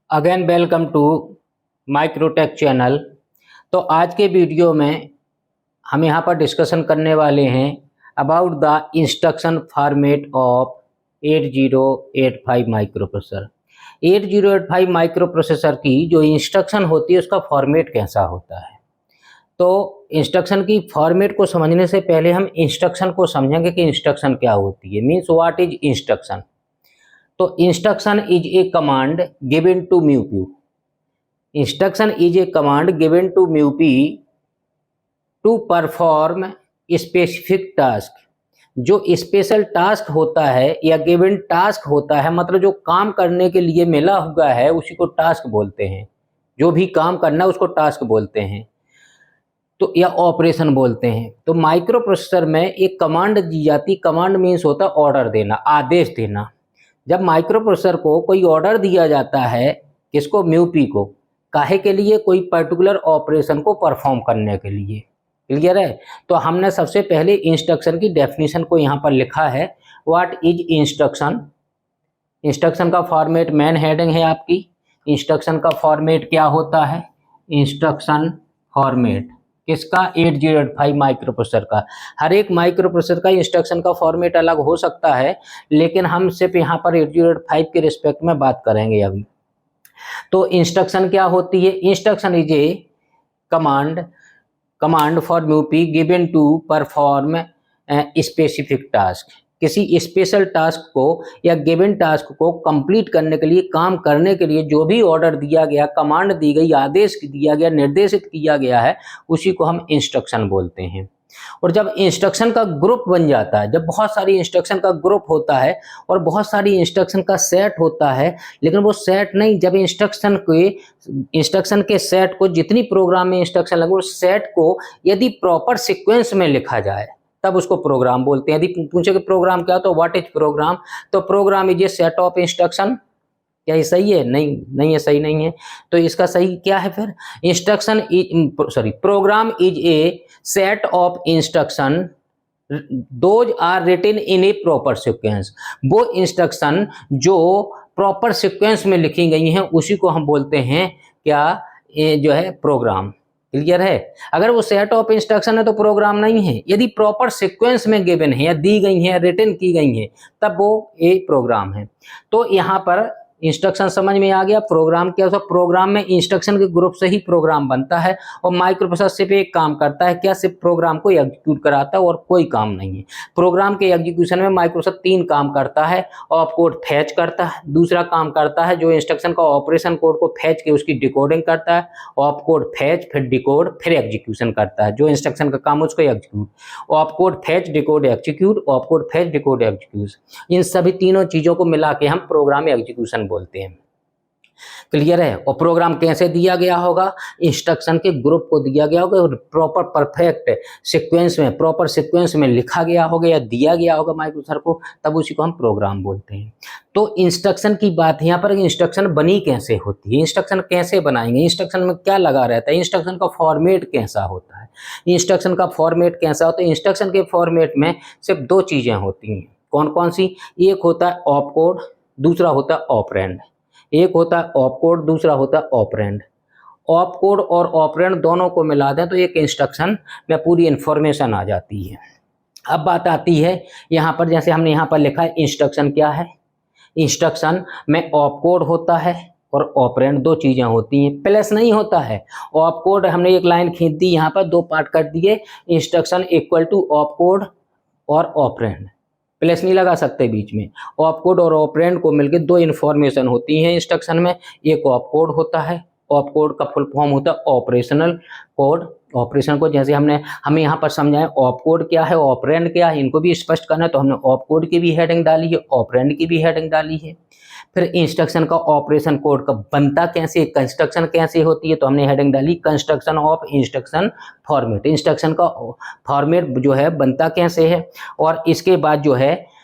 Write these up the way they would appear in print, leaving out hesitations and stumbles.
Again welcome to Microtech channel. तो आज के वीडियो में हम यहाँ पर डिस्कशन करने वाले हैं about the instruction format of 8085 micro processor. 8085 micro processor की जो इंस्ट्रक्शन होती है उसका फॉर्मेट कैसा होता है। तो इंस्ट्रक्शन की फॉर्मेट को समझने से पहले हम इंस्ट्रक्शन को समझेंगे कि इंस्ट्रक्शन क्या होती है, मीन्स व्हाट इज इंस्ट्रक्शन। तो instruction is a command given to MUP. Instruction is a command given to MUP to perform specific task. जो स्पेशल टास्क होता है या गिवन टास्क होता है, मतलब जो काम करने के लिए मिला हुआ है उसी को टास्क बोलते हैं। जो भी काम करना है उसको टास्क बोलते हैं तो या ऑपरेशन बोलते हैं। तो माइक्रो प्रोसेसर में एक कमांड दी जाती। कमांड मीन्स होता है ऑर्डर देना, आदेश देना। जब माइक्रो प्रोसेसर को कोई ऑर्डर दिया जाता है, किसको, म्यूपी को, काहे के लिए, कोई पर्टिकुलर ऑपरेशन को परफॉर्म करने के लिए। क्लियर है। तो हमने सबसे पहले इंस्ट्रक्शन की डेफिनेशन को यहाँ पर लिखा है, व्हाट इज इंस्ट्रक्शन। इंस्ट्रक्शन का फॉर्मेट मेन हेडिंग है आपकी। इंस्ट्रक्शन का फॉर्मेट क्या होता है, इंस्ट्रक्शन फॉर्मेट किसका, 8085 माइक्रो प्रोसेसर का। हर एक माइक्रो प्रोसेसर का इंस्ट्रक्शन का फॉर्मेट अलग हो सकता है, लेकिन हम सिर्फ यहाँ पर 8085 के रिस्पेक्ट में बात करेंगे अभी। तो इंस्ट्रक्शन क्या होती है, instruction is a command for MUP given to perform specific task. किसी स्पेशल टास्क को या गिवन टास्क को कंप्लीट करने के लिए, काम करने के लिए जो भी ऑर्डर दिया गया, कमांड दी गई, आदेश दिया गया, निर्देशित किया गया है, उसी को हम इंस्ट्रक्शन बोलते हैं। और जब इंस्ट्रक्शन का ग्रुप बन जाता है, जब बहुत सारी इंस्ट्रक्शन का ग्रुप होता है और बहुत सारी इंस्ट्रक्शन का सेट होता है, लेकिन वो सेट नहीं, जब इंस्ट्रक्शन के सेट को, जितनी प्रोग्राम में इंस्ट्रक्शन लगे उस सेट को यदि प्रॉपर सीक्वेंस में लिखा जाए तब उसको प्रोग्राम बोलते हैं। यदि पूछे कि प्रोग्राम क्या, तो व्हाट इज प्रोग्राम, तो program is a set of instruction. क्या ये सही है? नहीं है, सही नहीं है। तो इसका सही क्या है फिर, program is a set of instruction those are written in a proper sequence. वो इंस्ट्रक्शन जो प्रॉपर सीक्वेंस में लिखी गई हैं उसी को हम बोलते हैं क्या, ये जो है प्रोग्राम। क्लियर है। अगर वो सेट ऑफ इंस्ट्रक्शन है तो प्रोग्राम नहीं है। यदि प्रॉपर सीक्वेंस में गिवन है या दी गई है, रिटन की गई है, तब वो एक प्रोग्राम है। तो यहाँ पर इंस्ट्रक्शन समझ में आ गया। प्रोग्राम क्या होता है, प्रोग्राम में इंस्ट्रक्शन के ग्रुप से ही प्रोग्राम बनता है और माइक्रो प्रोसेसर सिर्फ एक काम करता है, क्या, सिर्फ प्रोग्राम को एग्जीक्यूट कराता है और कोई काम नहीं है। प्रोग्राम के एग्जीक्यूशन में माइक्रो प्रोसेसर 3 काम करता है। ऑप कोड फैच करता है, दूसरा काम करता है जो इंस्ट्रक्शन का ऑपरेशन कोड को फैच के उसकी डिकोडिंग करता है। ऑप कोड फैच, फिर डिकोड, फिर एग्जीक्यूशन करता है। जो इंस्ट्रक्शन का काम उसको execute, op code fetch, decode, execute, op code fetch, decode, execute. इन सभी तीनों चीजों को मिला के हम प्रोग्राम एग्जीक्यूशन बोलते हैं। क्लियर है। और प्रोग्राम कैसे दिया गया होगा, इंस्ट्रक्शन के ग्रुप को दिया गया होगा, प्रॉपर परफेक्ट सीक्वेंस में, प्रॉपर सीक्वेंस में लिखा गया होगा या दिया गया होगा माइक्रो प्रोसेसर को, तब उसी को हम प्रोग्राम बोलते हैं। तो इंस्ट्रक्शन की बात यहाँ पर, इंस्ट्रक्शन बनी कैसे होती है, इंस्ट्रक्शन कैसे बनाएंगे, इंस्ट्रक्शन में क्या लगा रहता है, इंस्ट्रक्शन का फॉर्मेट कैसा होता है। इंस्ट्रक्शन का फॉर्मेट कैसा होता है, इंस्ट्रक्शन के फॉर्मेट में सिर्फ 2 चीजें होती हैं। कौन कौन सी, एक होता है ऑप कोड, दूसरा होता है ऑपरेंड। एक होता है ऑप कोड, दूसरा होता है ऑपरेंड। ऑप कोड और ऑपरेंड दोनों को मिला दें तो एक इंस्ट्रक्शन में पूरी इंफॉर्मेशन आ जाती है। अब बात आती है यहाँ पर, जैसे हमने यहाँ पर लिखा है इंस्ट्रक्शन क्या है। इंस्ट्रक्शन में ऑप कोड होता है और ऑपरेंड, 2 चीजें होती हैं, प्लस नहीं होता है। ऑप कोड हमने एक लाइन खींच दी, यहाँ पर 2 पार्ट कर दिए, instruction equal to op code और ऑपरेंड, प्लस नहीं लगा सकते बीच में। ऑप कोड और ऑपरेंड को मिलकर 2 इन्फॉर्मेशन होती हैं इंस्ट्रक्शन में। एक ऑप कोड होता है, ऑप कोड का फुल फॉर्म होता है ऑपरेशनल कोड। ऑपरेशन को जैसे हमें यहाँ पर समझाएं, ऑप कोड क्या है, ऑपरेंड क्या है, इनको भी स्पष्ट करना है, तो हमने ऑप कोड की भी हेडिंग डाली है, ऑपरेंड की भी हेडिंग डाली है। फिर इंस्ट्रक्शन का ऑपरेशन कोड का बनता कैसे, कंस्ट्रक्शन कैसे होती है, तो हमने हेडिंग डाली construction of instruction format. Instruction का फॉर्मेट जो है बनता कैसे है, और इसके बाद जो है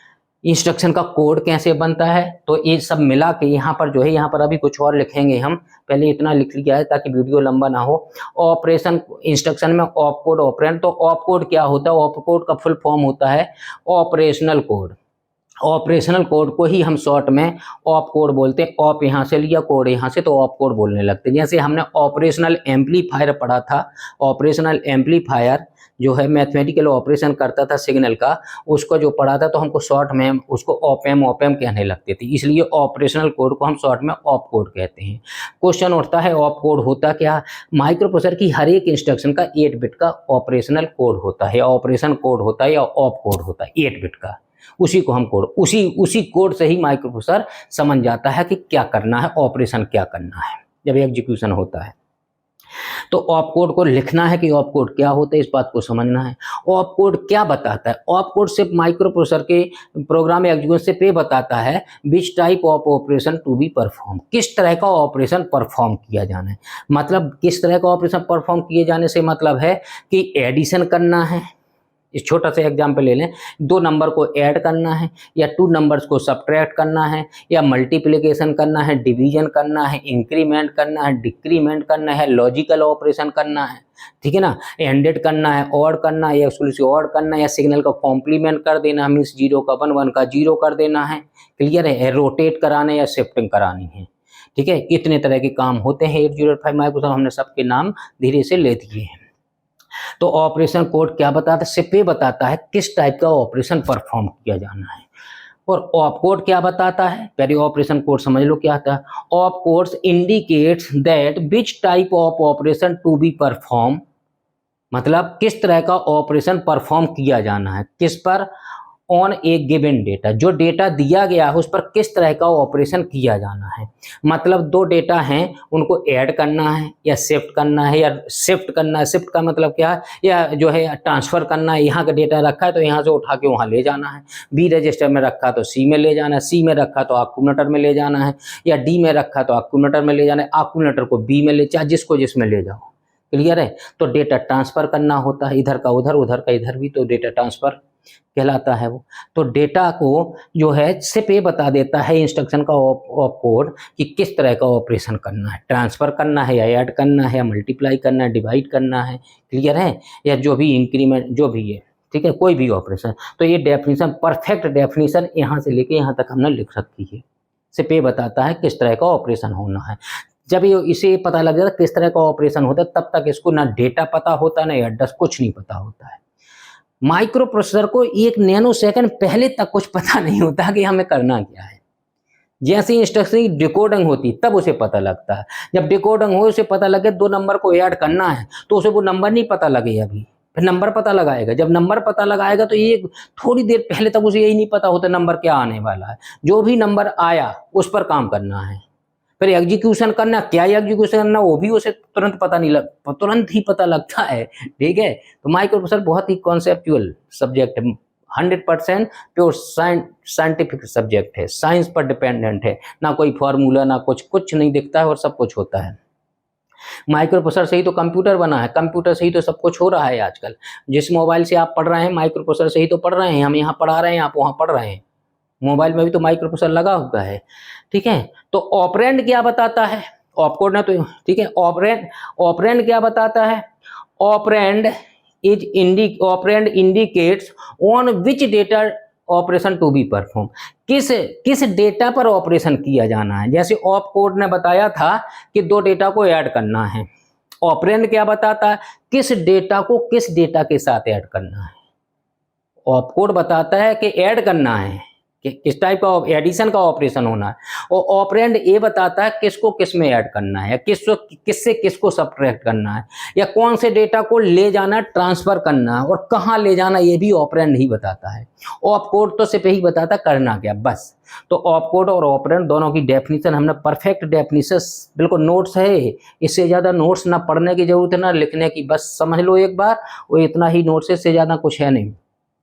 इंस्ट्रक्शन का कोड कैसे बनता है। तो ये सब मिला के यहाँ पर जो है, यहाँ पर अभी कुछ और लिखेंगे हम, पहले इतना लिख लिया है ताकि वीडियो लंबा ना हो। ऑपरेशन इंस्ट्रक्शन में ऑप कोड, ऑपरेंड। तो ऑप कोड क्या होता है, ऑप कोड का फुल फॉर्म होता है ऑपरेशनल कोड। ऑपरेशनल कोड को ही हम शॉर्ट में ऑप कोड बोलते हैं। ऑप यहाँ से लिया, कोड यहाँ से, तो ऑप कोड बोलने लगते हैं। जैसे हमने ऑपरेशनल एम्पलीफायर पढ़ा था, ऑपरेशनल एम्पलीफायर जो है मैथमेटिकल ऑपरेशन करता था सिग्नल का, उसको जो पढ़ा था तो हमको शॉर्ट में उसको ऑपएम कहने लगते थे, इसलिए ऑपरेशनल कोड को हम शॉर्ट में ऑप कोड कहते हैं। क्वेश्चन उठता है ऑप कोड होता क्या? माइक्रो प्रोसेसर की हर एक इंस्ट्रक्शन का 8 बिट का ऑपरेशनल कोड होता है, या ऑपरेशन कोड होता है, या ऑप कोड होता है 8 बिट का। उसी को हम कोड, उसी कोड से ही माइक्रो प्रोसेसर समझ जाता है कि क्या करना है, ऑपरेशन क्या करना है जब एग्जीक्यूशन होता है। तो ऑप कोड को लिखना है कि ऑप कोड क्या होता है, इस बात को समझना है। ऑप कोड क्या बताता है? ऑप कोड सिर्फ माइक्रो प्रोसेसर के प्रोग्राम एग्जीक्यूशन से पे बताता है which type of operation to be perform, किस तरह का ऑपरेशन परफॉर्म किया जाना है। मतलब किस तरह का ऑपरेशन परफॉर्म किए जाने से मतलब है कि एडिशन करना है, इस छोटा सा एग्जाम्पल ले लें, 2 नंबर को ऐड करना है, या 2 नंबर्स को सब्ट्रैक्ट करना है, या मल्टीप्लिकेशन करना है, डिवीजन करना है, इंक्रीमेंट करना है, डिक्रीमेंट करना है, लॉजिकल ऑपरेशन करना है, ठीक है ना, एंडेड करना है, ऑड करना है, या एक्सक्लूसिव ऑड करना है, या सिग्नल का कॉम्प्लीमेंट कर देना, मीन्स 0 का 1, 1 का 0 कर देना है। क्लियर है? रोटेट कराना या शिफ्टिंग करानी है। ठीक है, इतने तरह के काम होते हैं 8085 माइक्रोसॉफ्ट, हमने सबके नाम धीरे से ले दिए हैं। तो ऑपरेशन कोड क्या बताता है? सिर्फ ये बताता है किस टाइप का ऑपरेशन परफॉर्म किया जाना है। और ऑप कोड क्या बताता है? पहले ऑपरेशन कोड समझ लो क्या आता है। Op codes indicates that which type of operation to be perform, मतलब किस तरह का ऑपरेशन परफॉर्म किया जाना है, किस पर, ऑन ए गिवन डेटा, जो डेटा दिया गया है उस पर किस तरह का ऑपरेशन किया जाना है। मतलब 2 डेटा हैं, उनको ऐड करना है या शिफ्ट करना है, या शिफ्ट करना है, शिफ्ट का मतलब क्या है, या जो है ट्रांसफ़र करना है। यहाँ का डेटा रखा है तो यहाँ से उठा के वहाँ ले जाना है, बी रजिस्टर में रखा तो सी में ले जाना है, सी में रखा तो एक्यूमुलेटर में ले जाना है, या डी में रखा तो एक्यूमुलेटर में ले जाना है, एक्यूमुलेटर को बी में ले, चाहे जिसको जिसमें ले जाओ। क्लियर है? तो डेटा ट्रांसफ़र करना होता है, इधर का उधर, उधर का इधर भी, तो डेटा ट्रांसफ़र कहलाता है वो। तो डेटा को जो है सिर्फ ये बता देता है इंस्ट्रक्शन का ऑप कोड कि किस तरह का ऑपरेशन करना है, ट्रांसफ़र करना है, या ऐड करना है, या मल्टीप्लाई करना है, डिवाइड करना है। क्लियर है? या जो भी इंक्रीमेंट जो भी है, ठीक है, कोई भी ऑपरेशन। तो ये डेफिनेशन, परफेक्ट डेफिनेशन यहाँ से लेके यहाँ तक हमने लिख रखी है। सिर्फ ये बताता है किस तरह का ऑपरेशन होना है। जब ये इसे पता लग जाता है किस तरह का ऑपरेशन होता है, तब तक इसको ना डेटा पता होता, ना एड्रेस, कुछ नहीं पता होता है। माइक्रो प्रोसेसर को 1 नैनो सेकंड पहले तक कुछ पता नहीं होता कि हमें करना क्या है। जैसे इंस्ट्रक्शन की डिकोडिंग होती तब उसे पता लगता है। जब डिकोडिंग हो उसे पता लगे 2 नंबर को ऐड करना है, तो उसे वो नंबर नहीं पता लगे अभी, फिर नंबर पता लगाएगा। जब नंबर पता लगाएगा तो ये थोड़ी देर पहले तक उसे यही नहीं पता होता नंबर क्या आने वाला है। जो भी नंबर आया उस पर काम करना है, फिर एग्जीक्यूशन करना, क्या एग्जीक्यूशन करना वो भी उसे तुरंत पता नहीं तुरंत ही पता लगता है। ठीक है, तो माइक्रो प्रोसेसर बहुत ही कॉन्सेप्चुअल सब्जेक्ट है, 100% प्योर साइंटिफिक सब्जेक्ट है, साइंस पर डिपेंडेंट है, ना कोई फार्मूला, ना कुछ नहीं दिखता है और सब कुछ होता है। माइक्रो प्रोसेसर से ही तो कंप्यूटर बना है, कंप्यूटर से ही तो सब कुछ हो रहा है आजकल। जिस मोबाइल से आप पढ़ रहे हैं माइक्रो प्रोसेसर से ही तो पढ़ रहे हैं, हम यहाँ पढ़ा रहे हैं, आप वहाँ पढ़ रहे हैं, मोबाइल में भी तो माइक्रो प्रोसेसर लगा हुआ है। ठीक है, तो ऑपरेंड क्या बताता है? ऑपकोड ना तो ठीक है, ऑपरेंड क्या बताता है? Operand indicates on which data operation to be perform, किस डेटा पर ऑपरेशन किया जाना है। जैसे ऑप कोड ने बताया था कि 2 डेटा को ऐड करना है, ऑपरेंड क्या बताता है? किस डेटा को किस डेटा के साथ ऐड करना है। ऑप कोड बताता है कि ऐड करना है, कि किस टाइप का एडिशन का ऑपरेशन होना है, और ऑपरेंड ये बताता है किसको किस में ऐड करना है, किससे किसको सब्ट्रैक्ट करना है, या कौन से डेटा को ले जाना, ट्रांसफर करना है, और कहाँ ले जाना, ये भी ऑपरेंड ही बताता है। ऑप कोड तो सिर्फ यही बताता करना क्या, बस। तो ऑप कोड और ऑपरेंड दोनों की डेफिनेशन हमने परफेक्ट डेफिनेशन, बिल्कुल नोट्स है, इससे ज़्यादा नोट्स ना पढ़ने की जरूरत है ना लिखने की, बस समझ लो एक बार, वो इतना ही नोट्स है, इससे ज़्यादा कुछ है नहीं।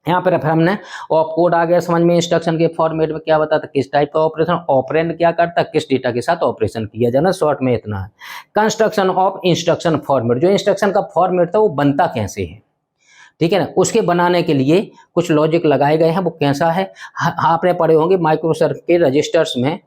यहाँ पर फिर हमने ऑप कोड आ गया समझ में, इंस्ट्रक्शन के फॉर्मेट में क्या बताता, किस टाइप का ऑपरेशन, ऑपरेंड क्या करता, किस डेटा के साथ ऑपरेशन किया जाना, शॉर्ट में इतना है। कंस्ट्रक्शन ऑफ इंस्ट्रक्शन फॉर्मेट, जो इंस्ट्रक्शन का फॉर्मेट था वो बनता कैसे है, ठीक है ना, उसके बनाने के लिए कुछ लॉजिक लगाए गए हैं। वो कैसा है, आपने पढ़े होंगे माइक्रो प्रोसेसर के रजिस्टर्स में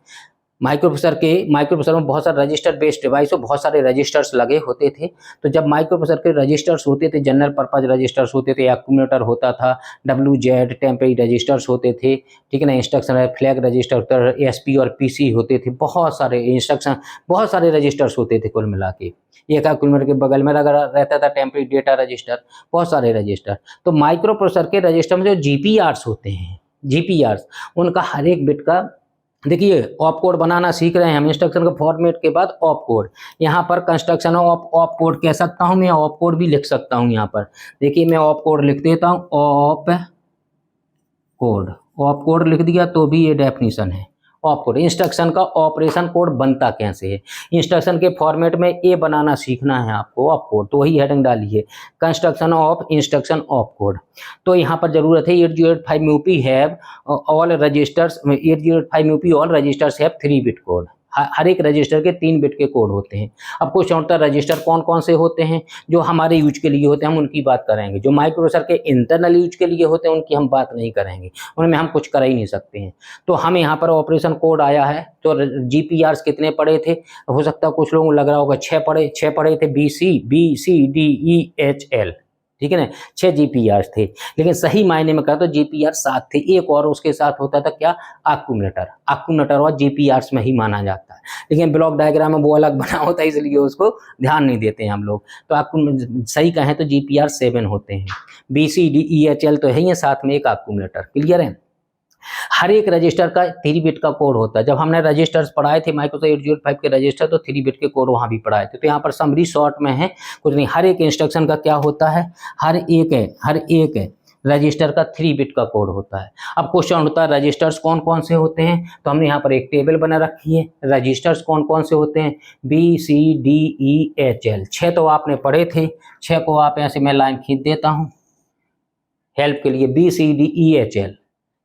माइक्रोप्रोसेसर में बहुत सारे रजिस्टर बेस्ड डिवाइस और बहुत सारे रजिस्टर्स लगे होते थे। तो जब माइक्रोप्रोसेसर के रजिस्टर्स होते थे, जनरल पर्पज रजिस्टर्स होते थे, एक्यूमुलेटर होता था, WZ टेम्परेरी रजिस्टर्स होते थे, ठीक है ना, इंस्ट्रक्शन फ्लैग रजिस्टर, SP और PC होते थे, बहुत सारे इंस्ट्रक्शन, बहुत सारे रजिस्टर्स होते थे कुल मिला के। एक एक्यूमुलेटर के बगल में लगा रहता था टेम्परेरी डेटा रजिस्टर, बहुत सारे रजिस्टर। तो माइक्रोप्रोसेसर के रजिस्टर में जो GPRs होते हैं, GPRs, उनका हर एक बिट का, देखिए ऑप कोड बनाना सीख रहे हैं हम, इंस्ट्रक्शन के फॉर्मेट के बाद ऑप कोड, यहाँ पर कंस्ट्रक्शन ऑफ ऑप कोड कह सकता हूँ मैं, ऑप कोड भी लिख सकता हूँ। यहाँ पर देखिए मैं ऑप कोड लिख देता हूँ, ऑप कोड लिख दिया तो भी ये डेफिनेशन है ऑप कोड। इंस्ट्रक्शन का ऑपरेशन कोड बनता कैसे है, इंस्ट्रक्शन के फॉर्मेट में ये बनाना सीखना है आपको ऑप कोड, तो वही हेडिंग डालिए, construction of instruction op code. तो यहाँ पर जरूरत है 8085 MUP have all registers, 8085 MUP all registers have 3 bit code, हर एक रजिस्टर के 3 बिट के कोड होते हैं। अब क्वेश्चन उठता है रजिस्टर कौन कौन से होते हैं, जो हमारे यूज के लिए होते हैं हम उनकी बात करेंगे, जो माइक्रोप्रोसेसर के इंटरनल यूज के लिए होते हैं उनकी हम बात नहीं करेंगे, उनमें हम कुछ कर ही नहीं सकते हैं। तो हम यहाँ पर ऑपरेशन कोड आया है, तो GPRs कितने पढ़े थे, हो सकता है कुछ लोगों को लग रहा होगा 6 पढ़े थे, BCDEHL, ठीक है ना, 6 GPRs थे, लेकिन सही मायने में कहा तो GPR 7 थे, एक और उसके साथ होता था क्या, एक्यूमुलेटर और GPRs में ही माना जाता है, लेकिन ब्लॉक डायग्राम में वो अलग बना होता है इसलिए उसको ध्यान नहीं देते हैं हम लोग। तो सही कहें तो GPR 7 होते हैं, BCDEHL तो है ही, साथ में एक एक्यूमुलेटर। क्लियर है, हर एक रजिस्टर का 3 बिट का कोड होता है। जब हमने रजिस्टर्स पढ़ाए थे माइक्रोप्रोसेसर 8085 के रजिस्टर, तो 3 बिट के कोड वहाँ भी पढ़ाए थे। तो यहाँ पर समरी शॉर्ट में है, कुछ नहीं, हर एक इंस्ट्रक्शन का क्या होता है, हर एक रजिस्टर का 3 बिट का कोड होता है। अब क्वेश्चन होता है रजिस्टर्स कौन कौन से होते हैं, तो हमने यहाँ पर एक टेबल बना रखी है, रजिस्टर्स कौन कौन से होते हैं, BCDEHL, 6 तो आपने पढ़े थे, 6 को आप ऐसे मैं लाइन खींच देता हूँ हेल्प के लिए, BCDEHL।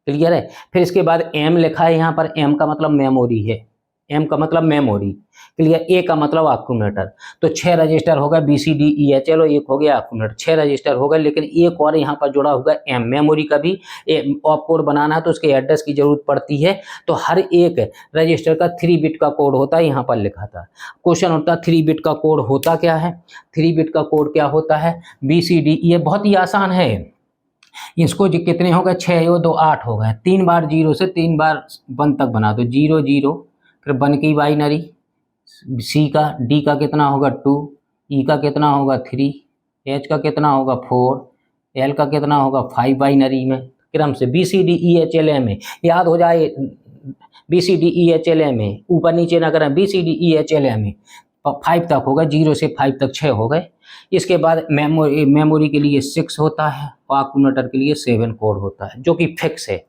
क्लियर है, फिर इसके बाद M लिखा है यहाँ पर, M का मतलब मेमोरी है, M का मतलब मेमोरी। क्लियर, A का मतलब एक्यूमुलेटर। तो 6 रजिस्टर होगा BCDEHL और एक हो गया एक्यूमुलेटर, 6 रजिस्टर होगा, लेकिन एक और यहाँ पर जुड़ा होगा M, मेमोरी का भी ऑप कोड बनाना है तो उसके एड्रेस की जरूरत पड़ती है। तो हर एक रजिस्टर का 3 बिट का कोड होता है, यहाँ पर लिखा था। क्वेश्चन होता है 3 बिट का कोड होता क्या है, 3 बिट का कोड क्या होता है, BCD, ये बहुत ही आसान है, इसको कितने हो गए, 6 और 2 8 हो गए, 3 बार 0 से 3 बार 1 तक बना दो, 0 0, फिर 1 की बाइनरी, C का, D का कितना होगा 2, E का कितना होगा 3, H का कितना होगा 4, L का कितना होगा 5 बाइनरी में क्रम से, BCDEHL में याद हो जाए, BCDEHL में ऊपर नीचे ना करें, BCDEHL में 5 तक होगा, 0 से 5 तक 6 हो गए। इसके बाद मेमोरी के लिए 6 होता है और एक्यूमुलेटर के लिए 7 कोड होता है, जो कि फिक्स है,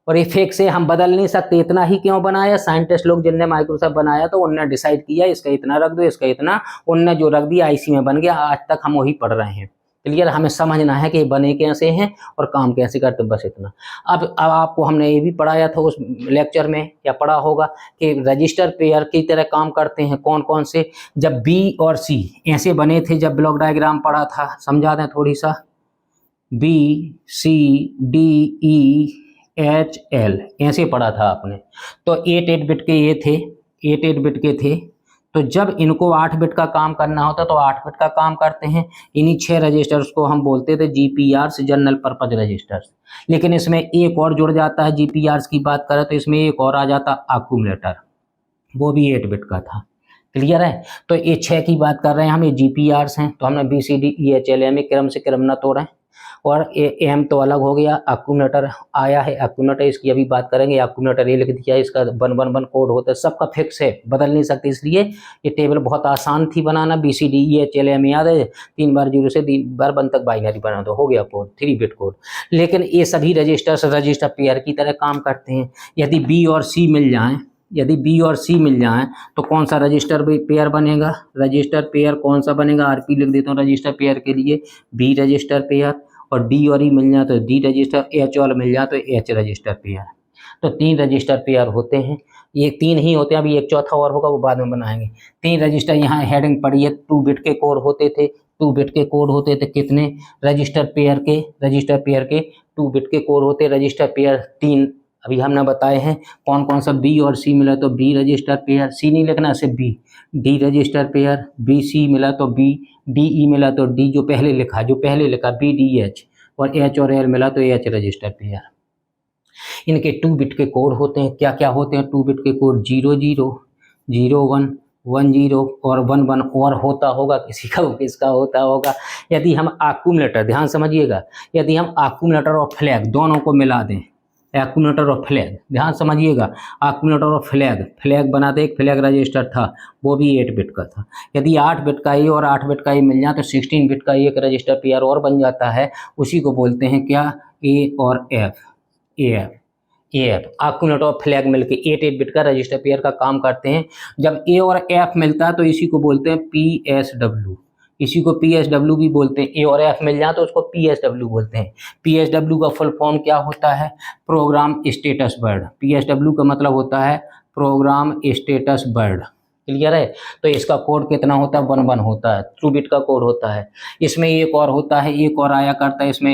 और ये फिक्स है, हम बदल नहीं सकते। इतना ही क्यों बनाया, साइंटिस्ट लोग जिनने माइक्रोसॉफ्ट बनाया तो उनने डिसाइड किया इसका इतना रख दो, इसका इतना, उनने जो रख दिया IC में बन गया, आज तक हम वही पढ़ रहे हैं। क्लियर, हमें समझना है कि बने कैसे हैं और काम कैसे करते, बस इतना। अब आपको हमने ये भी पढ़ाया था उस लेक्चर में, या पढ़ा होगा कि रजिस्टर पेयर की तरह काम करते हैं, कौन कौन से, जब B और C ऐसे बने थे, जब ब्लॉक डायग्राम पढ़ा था, समझा दें थोड़ी सा, BCDEHL ऐसे पढ़ा था आपने, तो 8 बिट के ये थे, 8 बिट के थे। तो जब इनको 8 बिट का काम करना होता तो 8 बिट का काम करते हैं। इन्हीं 6 रजिस्टर्स को हम बोलते थे GPRs, जनरल पर्पज रजिस्टर्स। लेकिन इसमें एक और जुड़ जाता है, GPRs की बात करें तो इसमें एक और आ जाता एक्यूमुलेटर, वो भी 8 बिट का था। क्लियर है, तो ये 6 की बात कर रहे हैं हम, ये GPRs हैं, तो हमने BCDEHL में क्रम से क्रम न तोड़ें। और M तो अलग हो गया, एक्यूमुलेटर आया है, एक्यूमुलेटर इसकी अभी बात करेंगे, एक्यूमुलेटर ये लिख दिया, इसका 111 कोड होता है, सबका फिक्स है, बदल नहीं सकते, इसलिए ये टेबल बहुत आसान थी बनाना। BCDEHL में याद है, 3 बार 0 से 3 बार 1 तक बाइनरी बना दो, हो गया कोड, 3 बिट कोड। लेकिन ये सभी रजिस्टर पेयर की तरह काम करते हैं। यदि B और C मिल जाएँ, तो कौन सा रजिस्टर पेयर बनेगा, रजिस्टर पेयर कौन सा बनेगा, RP लिख देता हूँ रजिस्टर पेयर के लिए, B रजिस्टर पेयर, और D और E मिल जाए तो D रजिस्टर, H और मिल जाए तो H रजिस्टर पेयर। तो 3 रजिस्टर पेयर होते हैं, ये 3 ही होते हैं, अभी एक चौथा और होगा वो बाद में बनाएंगे। 3 रजिस्टर, यहाँ हेडिंग पड़ी है, 2 बिट के कोड होते थे, 2 बिट के कोड होते थे कितने, रजिस्टर पेयर के 2 बिट के कोड होते, रजिस्टर पेयर 3 अभी हमने बताए हैं कौन कौन सा बी और सी मिला तो बी रजिस्टर पेयर, सी नहीं लिखना ऐसे B, D register pair, B C मिला तो बी, डी ई मिला तो डी जो पहले लिखा बी डी एच, और एच और एल मिला तो एच रजिस्टर पेयर। इनके 2 बिट के कोड होते हैं, क्या क्या होते हैं 2 बिट के कोड, 00 01 10 और 11 और होता होगा किसी का, किसका होता होगा। यदि हम एक्यूमुलेटर, ध्यान समझिएगा, यदि हम एक्यूमुलेटर और फ्लैग दोनों को मिला दें, एक्यूमुलेटर और फ्लैग, ध्यान समझिएगा, एक्यूमुलेटर और फ्लैग बनाते, एक फ्लैग रजिस्टर था वो भी 8 बिट का था। यदि 8 बिट का ए और 8 बिट का ए मिल जाए तो 16 बिट का एक रजिस्टर पेयर और बन जाता है, उसी को बोलते हैं क्या, ए और एफ, एक्यूमुलेटर और फ्लैग मिलके 8 बिट का रजिस्टर पेयर का काम करते हैं। जब ए और एफ मिलता है तो इसी को बोलते हैं PSW, इसी को PSW भी बोलते हैं। ए और एफ मिल जाए तो उसको PSW बोलते हैं। PSW का फुल फॉर्म क्या होता है, प्रोग्राम स्टेटस वर्ड। PSW का मतलब होता है प्रोग्राम स्टेटस वर्ड, क्लियर है। तो इसका कोड कितना होता है, 11 होता है, 2 बिट का कोड होता है। इसमें एक और होता है, एक और आया करता है इसमें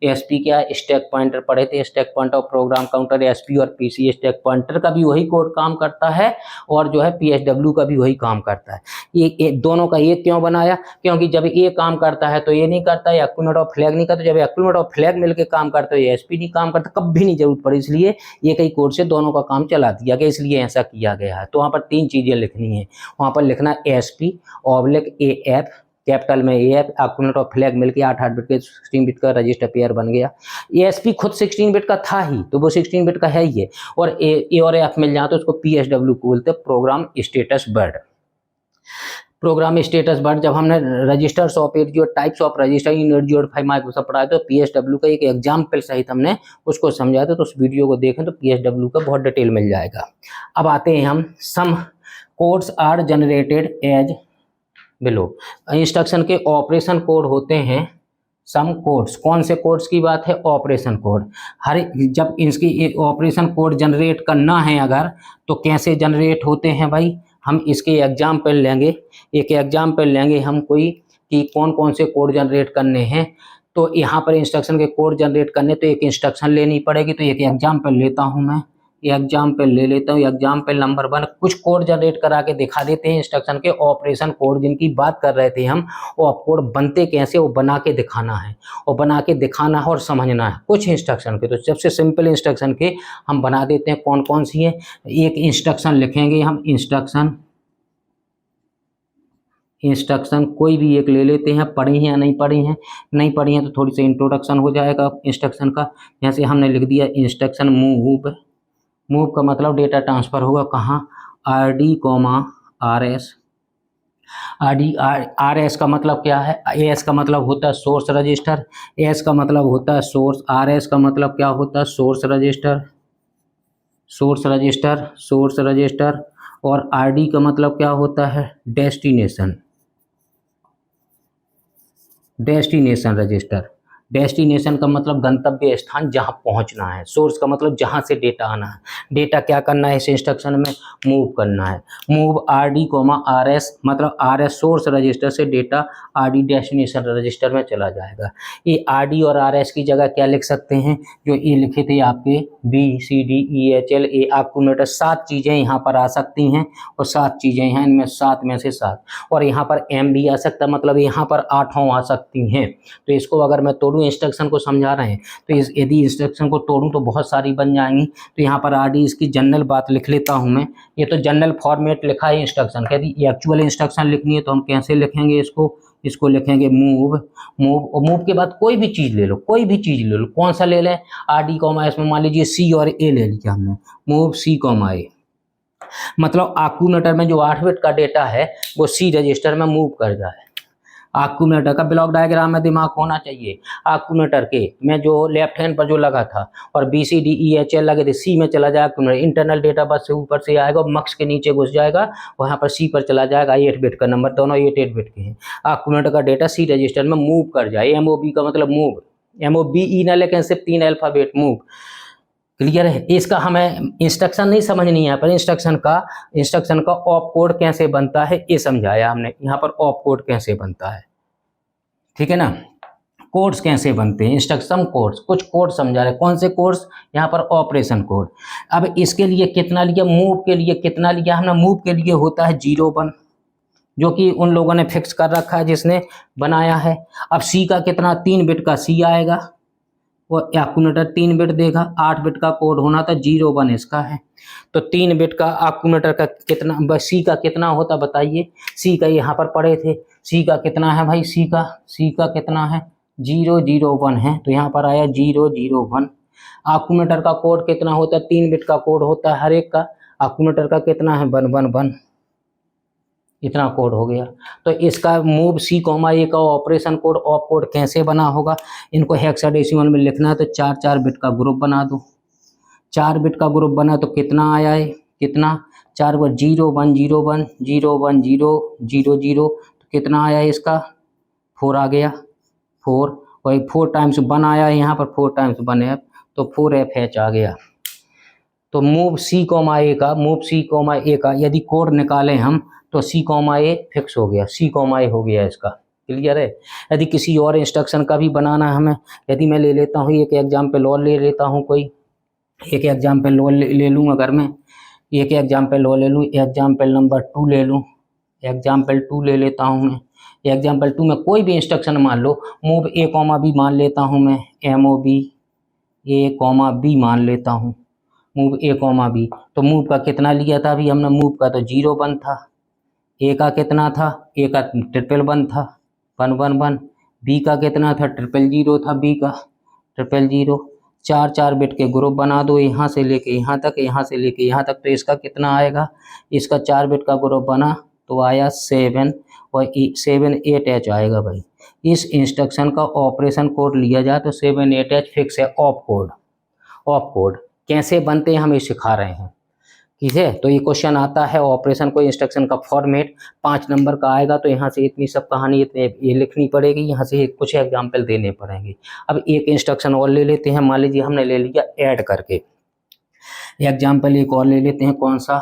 ASP क्या है, स्टैक पॉइंटर पढ़े थे, stack pointer program counter, ASP और PC स्टैक पॉइंटर का भी वही कोड काम करता है और जो है PSW का भी वही काम करता है। ये दोनों का एक क्यों बनाया, क्योंकि जब ये काम करता है तो ये नहीं करता, एक्यूमुलेटर और फ्लैग नहीं करता, जब एक्यूमुलेटर और फ्लैग मिलकर काम करते हो ASP नहीं काम करता, कभी नहीं जरूरत पड़ी, इसलिए ये कई कोड से दोनों का काम चला दिया गया, इसलिए ऐसा किया गया है। तो वहाँ पर 3 चीजें लिखनी है, वहाँ पर लिखना ASP AF, कैपिटल में AF, एक्यूमुलेटर और फ्लैग मिलके 8 बिट के 16 बिट का रजिस्टर पेयर बन गया। ASP खुद 16 बिट का था ही, तो वो 16 बिट का है ही है, और ए और एफ मिल जाए तो उसको PSW बोलते हैं, program status word. Program status word जब हमने registers of 8 types of register in 8085 Microsoft पढ़ाया तो PSW का एक एग्जाम्पल सहित हमने उसको समझाया था, तो उस वीडियो को देखें तो PSW का बहुत डिटेल मिल जाएगा। अब आते हैं हम, some codes are generated as below. Instruction के ऑपरेशन कोड होते हैं सम कोड्स, कौन से कोड्स की बात है, ऑपरेशन कोड। हर जब इसकी एक ऑपरेशन कोड जनरेट करना है अगर, तो कैसे जनरेट होते हैं भाई, हम इसके एग्जाम्पल लेंगे, एक एग्जाम्पल लेंगे हम कोई कि कौन कौन से कोड जनरेट करने हैं। तो यहाँ पर इंस्ट्रक्शन के कोड जनरेट करने तो एक इंस्ट्रक्शन लेनी पड़ेगी, तो एक एग्जाम्पल लेता हूँ मैं, एग्जाम्पल ले लेता हूँ। एग्जाम्पल नंबर 1, कुछ कोड जनरेट करा के दिखा देते हैं इंस्ट्रक्शन के ऑपरेशन कोड जिनकी बात कर रहे थे हम, वो कोड बनते कैसे, वो बना के दिखाना है, और बना के दिखाना है और समझना है कुछ इंस्ट्रक्शन के। तो सबसे सिंपल इंस्ट्रक्शन के हम बना देते हैं, कौन कौन सी है। एक इंस्ट्रक्शन लिखेंगे हम, इंस्ट्रक्शन कोई भी एक ले लेते हैं, पढ़ी हैं या नहीं पढ़ी हैं, नहीं पढ़ी हैं तो थोड़ी सी इंट्रोडक्शन हो जाएगा इंस्ट्रक्शन का। जैसे हमने लिख दिया इंस्ट्रक्शन मूव का मतलब डेटा ट्रांसफ़र होगा कहाँ, RD, RS। RS का मतलब क्या है, AS का मतलब होता है सोर्स रजिस्टर, AS का मतलब होता है सोर्स, RS का मतलब क्या होता है, सोर्स रजिस्टर, और RD का मतलब क्या होता है, डेस्टिनेशन रजिस्टर। डेस्टिनेशन का मतलब गंतव्य स्थान, जहां पहुंचना है। सोर्स का मतलब जहां से डेटा आना है, डेटा क्या करना है इस इंस्ट्रक्शन में, मूव करना है। मूव RD, RS मतलब RS सोर्स रजिस्टर से डेटा RD डेस्टिनेशन रजिस्टर में चला जाएगा। ये RD और RS की जगह क्या लिख सकते हैं, जो ये लिखे थे आपके BCDEHL एक्यूमुलेटर, 7 चीज़ें यहाँ पर आ सकती हैं, और 7 चीज़ें हैं, इनमें 7 में से 7, और यहाँ पर M भी आ सकता है, मतलब यहाँ पर 8 आ सकती हैं। तो इसको अगर मैं तोड़ूं, इंस्ट्रक्शन को समझा रहे हैं, तो यदि इंस्ट्रक्शन को तोड़ूं तो बहुत सारी बन जाएंगी। तो यहाँ पर RD इसकी जनरल बात लिख लेता हूँ मैं, ये तो जनरल फॉर्मेट लिखा है इंस्ट्रक्शन। यदि एक्चुअल इंस्ट्रक्शन लिखनी है तो हम कैसे लिखेंगे इसको लिखेंगे मूव, और मूव के बाद कोई भी चीज़ ले लो, कौन सा ले लें, RD, इसमें मान लीजिए C और A ले लिया हमने, मूव C, A मतलब एक्यूमुलेटर में जो 8 बिट का डेटा है वो C रजिस्टर में मूव कर जाए। एक्यूमुलेटर का ब्लॉक डायग्राम में दिमाग होना चाहिए। एक्यूमुलेटर के में जो लेफ्ट हैंड पर जो लगा था और BCDEHL लगे थे, C में चला जाएगा एक्यूमुलेटर, इंटरनल डेटा बस से ऊपर से आएगा, मक्स के नीचे घुस जाएगा, वहाँ पर C पर चला जाएगा। 8 बिट का नंबर, दोनों 8 बिट के हैं। एक्यूमुलेटर का डेटा C रजिस्टर में मूव कर जाए। MOV का मतलब मूव, MOVE ना लेकिन सिर्फ 3 अल्फाबेट, मूव, क्लियर है। इसका हमें इंस्ट्रक्शन नहीं समझनी है, पर इंस्ट्रक्शन का ऑप कोड कैसे बनता है ये समझाया हमने। यहाँ पर ऑप कोड कैसे बनता है, ठीक है ना। कोड्स कैसे बनते हैं, इंस्ट्रक्शन कोड्स, कुछ कोड समझा रहे। कौन से कोड्स, यहाँ पर ऑपरेशन कोड। अब इसके लिए कितना लिया, मूव के लिए कितना लिया हमने, मूव के लिए होता है 0 1, जो कि उन लोगों ने फिक्स कर रखा है जिसने बनाया है। अब सी का कितना, 3 बिट का सी आएगा, वो एक्यूमुलेटर 3 बिट देगा। 8 बिट का कोड होना था, 0 1 इसका है, तो 3 बिट का एक्यूमुलेटर का कितना, सी का कितना होता बताइए। सी का यहाँ पर पढ़े थे, सी का कितना है भाई, सी का कितना है, 0 0 1 है, तो यहाँ पर आया 0 0 1। एक्यूमुलेटर का कोड कितना होता है, 3 बिट का कोड होता है हर एक का, एक्यूमुलेटर का कितना है 1 1 1, इतना कोड हो गया। तो इसका मूव सी कॉमा ए का ऑपरेशन कोड, ऑप कोड कैसे बना होगा, इनको हेक्साडेसिमल में लिखना है तो 4 4 बिट का ग्रुप बना दो। 4 बिट का ग्रुप बना तो कितना आया है, कितना 4 बार 0 1 0 1 0 1 0 0 0, तो कितना आया है इसका 4 आ गया, 4, वही 4 टाइम्स 1 आया है, यहाँ पर 4 टाइम्स 1 है तो 4FH आ गया। तो मूव सी कॉमा ए का, मूव सी कॉमा ए का यदि कोड निकालें हम तो सी कॉमा ए फिक्स हो गया, सी कॉमा ए हो गया इसका, क्लियर है। यदि किसी और इंस्ट्रक्शन का भी बनाना है हमें, यदि मैं ले लेता हूँ एक एग्जाम्पल और ले लेता हूँ, कोई एक एग्जाम्पल और ले लूँ, अगर मैं एक एग्जाम्पल और ले लूँ, एग्जाम्पल नंबर 2 ले लूँ, एग्जाम्पल 2 ले लेता हूँ मैं। एग्जाम्पल 2 में कोई भी इंस्ट्रक्शन मान लो, मूव ए कॉमा बी मान लेता हूँ मैं, MOV ए कॉमा बी मान लेता हूँ, मूव ए कॉमा बी। तो मूव का कितना लिया था अभी हमने, मूव का तो 0 1 था, ए का कितना था, ए का 1 1 1 था 1 1 1, बी का कितना था 0 0 0 था, बी का 0 0 0। 4 4 बिट के ग्रुप बना दो, यहाँ से लेके यहाँ तक, यहाँ से लेके यहाँ तक, तो इसका कितना आएगा, इसका 4 बिट का ग्रुप बना तो आया 7 और 7 8H आएगा भाई। इस इंस्ट्रक्शन का ऑपरेशन कोड लिया जाए तो 7 8H फिक्स है। ऑप कोड, ऑप कोड कैसे बनते हैं हमें सिखा रहे हैं, ठीक है। तो ये क्वेश्चन आता है ऑपरेशन को इंस्ट्रक्शन का फॉर्मेट 5 नंबर का आएगा, तो यहाँ से इतनी सब कहानी इतने ये लिखनी पड़ेगी, यहाँ से कुछ एग्जाम्पल देने पड़ेंगे। अब एक इंस्ट्रक्शन और ले लेते हैं, मान लीजिए हमने ले लिया ऐड करके, एग्जाम्पल एक और ले लेते हैं, कौन सा,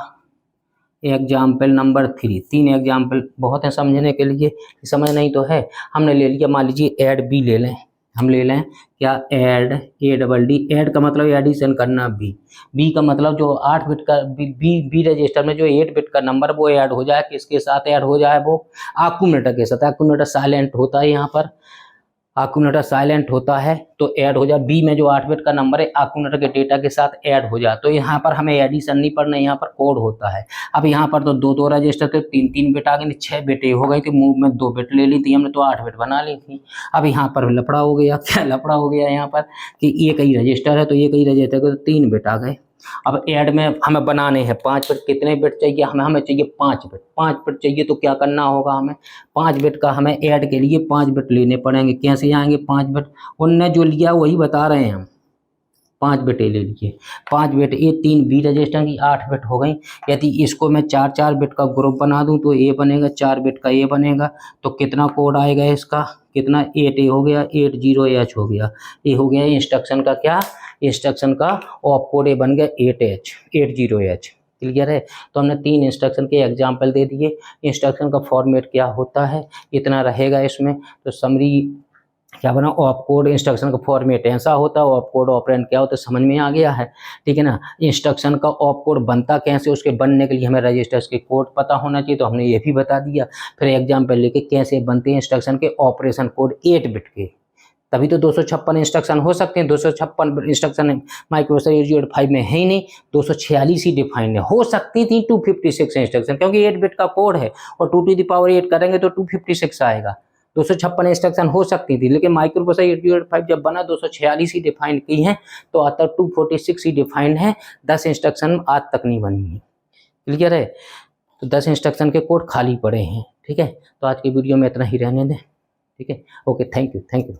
एग्जाम्पल नंबर 3। 3 एग्जाम्पल बहुत है समझने के लिए, समझ नहीं तो है। हमने ले लिया, मान लीजिए ऐड बी ले लें, हम ले लें क्या, ऐड ADD, ऐड का मतलब एडिशन करना, बी का मतलब जो 8 बिट का बी रजिस्टर में जो 8 बिट का नंबर वो ऐड हो जाए, किसके साथ ऐड हो जाए, वो एक्यूमुलेटर के साथ। एक्यूमुलेटर साइलेंट होता है, यहाँ पर एक्यूमुलेटर साइलेंट होता है तो ऐड हो जाए। बी में जो 8 बिट का नंबर है एक्यूमुलेटर के डेटा के साथ ऐड हो जाए, तो यहाँ पर हमें एडिशन नहीं पढ़ना, यहाँ पर कोड होता है। अब यहाँ पर तो 2 रजिस्टर के 3 बिट आ गए, 6 बिट हो गई थी, मूव में 2 बिट ले ली थी हमने तो 8 बिट बना ली थी। अब यहाँ पर लफड़ा हो गया, क्या लफड़ा हो गया यहाँ पर कि एक ही रजिस्टर है, तो एक ही रजिस्टर के तो 3 बिट आ गए। अब ऐड में हमें बनाने हैं 5 बिट, कितने बिट चाहिए हमें चाहिए 5 बिट। 5 बिट चाहिए तो क्या करना होगा हमें, 5 बिट का हमें ऐड के लिए 5 बिट लेने पड़ेंगे। कैसे आएंगे 5 बिट, उनने जो लिया वही बता रहे हैं हम, 5 बिट ले लीजिए। 5 बिट ये 3 बी रजिस्टर की 8 बिट हो गई। यदि इसको मैं 4 4 बिट का ग्रुप बना दूं तो ए बनेगा, 4 बिट का ए बनेगा, तो कितना कोड आएगा इसका, कितना 8A हो गया, 80H हो गया। ये हो गया इंस्ट्रक्शन का क्या, इंस्ट्रक्शन का ऑप कोड, ये बन गया 80H। क्लियर है। तो हमने 3 इंस्ट्रक्शन के एग्जाम्पल दे दिए। इंस्ट्रक्शन का फॉर्मेट क्या होता है इतना रहेगा इसमें। तो समरी क्या बना, ऑप कोड इंस्ट्रक्शन का फॉर्मेट ऐसा होता है, ऑप कोड ऑपरेंड क्या होता है समझ में आ गया है, ठीक है ना। इंस्ट्रक्शन का ऑप कोड बनता कैसे, उसके बनने के लिए हमें रजिस्टर्स के कोड पता होना चाहिए, तो हमने ये भी बता दिया। फिर एग्जाम्पल लेके कैसे बनते हैं इंस्ट्रक्शन के ऑपरेशन कोड 8 बिट के, तभी तो 256 इंस्ट्रक्शन हो सकते हैं। 256 इंस्ट्रक्शन माइक्रोप्रोसेसर 8085 में है ही नहीं, 246 ही डिफाइंड है। हो सकती थी 256 इंस्ट्रक्शन, क्योंकि 8 बिट का कोड है और 2 to the power 8 करेंगे तो 256 आएगा। 256 इंस्ट्रक्शन हो सकती थी, लेकिन माइक्रोप्रोसेसर 8085 जब बना 246 ही डिफाइंड की हैं, तो आज तक 246 ही डिफाइंड है, 10 इंस्ट्रक्शन आज तक नहीं बनी है। क्लियर है। तो 10 इंस्ट्रक्शन के कोड खाली पड़े हैं, ठीक है। तो आज की वीडियो में इतना ही रहने दें, ठीक है। Okay, thank you.